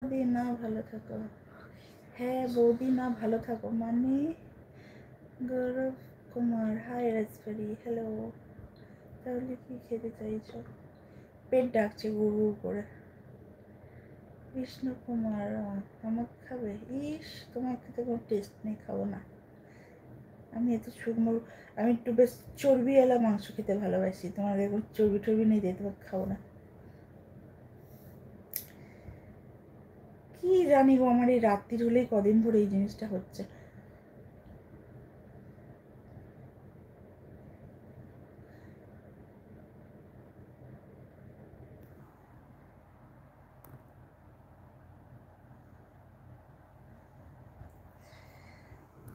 বৌদি না ভালো থাকো। হ্যাঁ বৌদি না ভালো থাকো মানে গৌরব কুমার, হাই রাজবাড়ি, হ্যালো। তাহলে কি খেতে চাইছো? পেট ডাকছে গুড় গুড় করে। বিষ্ণু কুমার, আমাকে খাবে? ইস, তোমার খেতে কোনো টেস্ট নেই, খাবো না। আমি এত শুকনো, আমি একটু বেশ চর্বিওয়ালা মাংস খেতে ভালোবাসি। তোমার এখন চর্বি টর্বি নেই, দিয়ে তোমাকে খাবো না। কি জানি গো, আমার এই রাত্রির হলেই কদিন ধরে এই জিনিসটা হচ্ছে।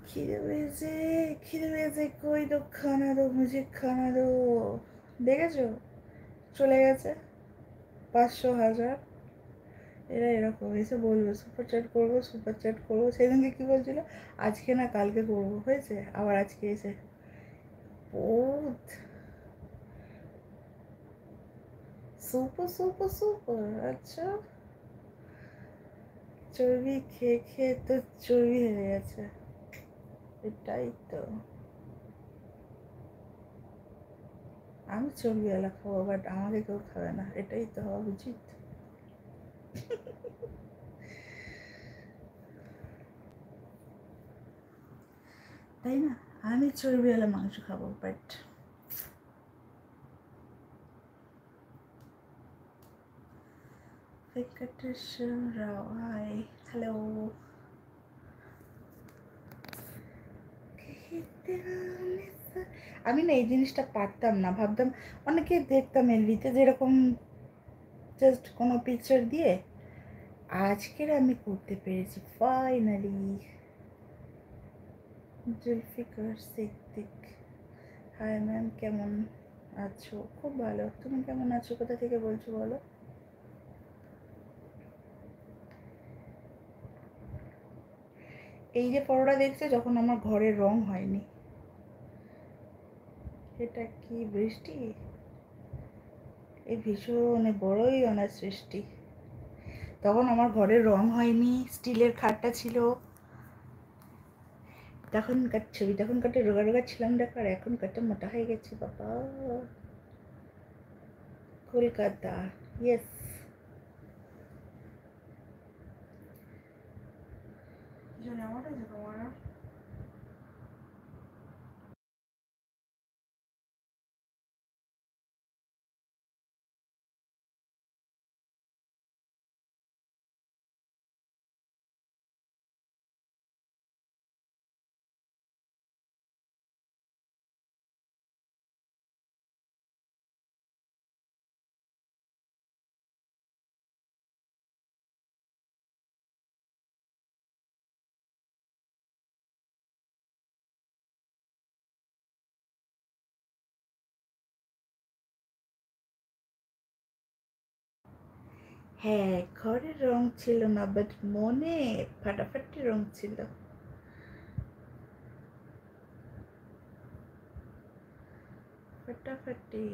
খিদে পেয়েছে, কই তো খানা দো, মুঝে খানা দো। দেখেছো, চলে গেছে 500,000। এরা এরকম এসে বলবে সুপার চ্যাট করবো, সুপার চ্যাট করবো। সেদিনকে কি বলছিল, আজকে না কালকে করবো, হয়েছে আবার আজকে এসে বহুত সুপার সুপার সুপার। আচ্ছা, চর্বি খেয়ে খেয়ে তো চর্বি হয়ে গেছে, এটাই তো। আমি চর্বিওয়ালা খাবো, বাট আমাকে কেউ খাবে না, এটাই তো হওয়া উচিত। তাই না? আমি চর্বিওয়ালা মাংস খাবো, বাট রাও, হাই, হ্যালো। আমি না এই জিনিসটা পারতাম না, ভাবতাম অনেকে দেখতাম এলবিতে যেরকম জাস্ট কোনো পিকচার দিয়ে। আজকের আমি করতে পেরেছি finally. Zulfiqar Siddique, hi ma'am, কেমন আছো? খুব ভালো, তুমি কেমন আছো? কোথা থেকে বলছো বলো? এই যে পরোটা দেখছো, যখন আমার ঘরের রং হয়নি। এটা কি বৃষ্টি? এই ভীষণ বড়ই অনার সৃষ্টি। তখন আমার ঘরের রং হয়নি, স্টিলের খাটটা ছিল। তখনকার ছবি, তখনকার রোগা রোগা ছিলাম দেখো, আর এখনকারটা মোটা হয়ে গেছে বাবা। কলকাতা, ইয়েস। আমার আছে তোমার? হ্যাঁ, ঘরের রং ছিল না, বাট মনে ফাটাফাটি রং ছিল। ফাটাফাটি।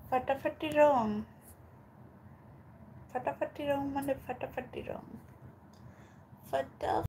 ফাটাফাটি রং, ফাটাফাটি রং মানে ফাটাফাটি রং। ফাটা